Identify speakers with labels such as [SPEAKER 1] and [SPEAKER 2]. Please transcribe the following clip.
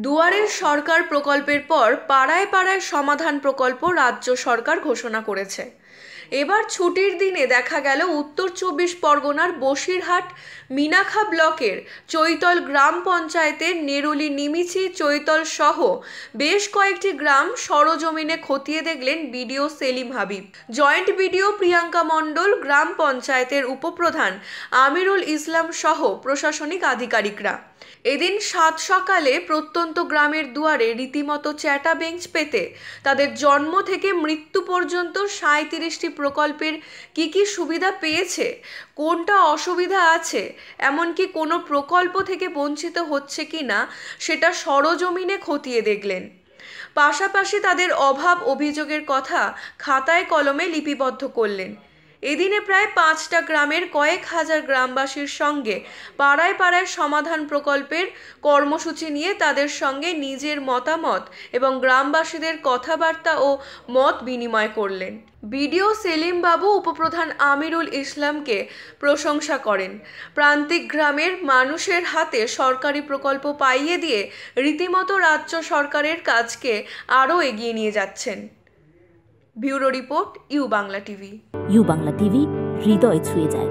[SPEAKER 1] দুয়ারের সরকার প্রকল্পের পর পাড়ায় পাড়ায় সমাধান প্রকল্প রাজ্য সরকার ঘোষণা করেছে। এবার ছুটির দিনে দেখা গেল উত্তর চব্বিশ পরগনার বসিরহাট মিনাখা ব্লকের চৈতল গ্রাম পঞ্চায়েতের নেরুলি নিমিচি চৈতল সহ বেশ কয়েকটি গ্রাম সরজমিনে খতিয়ে দেখলেন BDO Selim Habib, joint BDO Priyanka Mondal, গ্রাম পঞ্চায়েতের উপপ্রধান আমিরুল ইসলাম সহ প্রশাসনিক আধিকারিকরা। এদিন সাত সকালে প্রত্যন্ত গ্রামের দুয়ারে রীতিমতো চ্যাটা বেঞ্চ পেতে তাদের জন্ম থেকে মৃত্যু পর্যন্ত 37টি প্রকল্পের কি সুবিধা পেয়েছে, কোনটা অসুবিধা আছে, এমনকি কোনো প্রকল্প থেকে বঞ্চিত হচ্ছে কিনা সেটা সরজমিনে খতিয়ে দেখলেন। পাশাপাশি তাদের অভাব অভিযোগের কথা খাতায় কলমে লিপিবদ্ধ করলেন। এদিনে প্রায় 5টা গ্রামের কয়েক হাজার গ্রামবাসীর সঙ্গে পাড়ায় পাড়ায় সমাধান প্রকল্পের কর্মসূচি নিয়ে তাদের সঙ্গে নিজের মতামত এবং গ্রামবাসীদের কথাবার্তা ও মত বিনিময় করলেন। বিডিও সেলিম বাবু উপপ্রধান আমিরুল ইসলামকে প্রশংসা করেন। প্রান্তিক গ্রামের মানুষের হাতে সরকারি প্রকল্প পাইয়ে দিয়ে রীতিমতো রাজ্য সরকারের কাজকে আরও এগিয়ে নিয়ে যাচ্ছেন। Bureau report, U Bangla TV.
[SPEAKER 2] U Bangla TV, হৃদয় ছুঁয়ে যায়।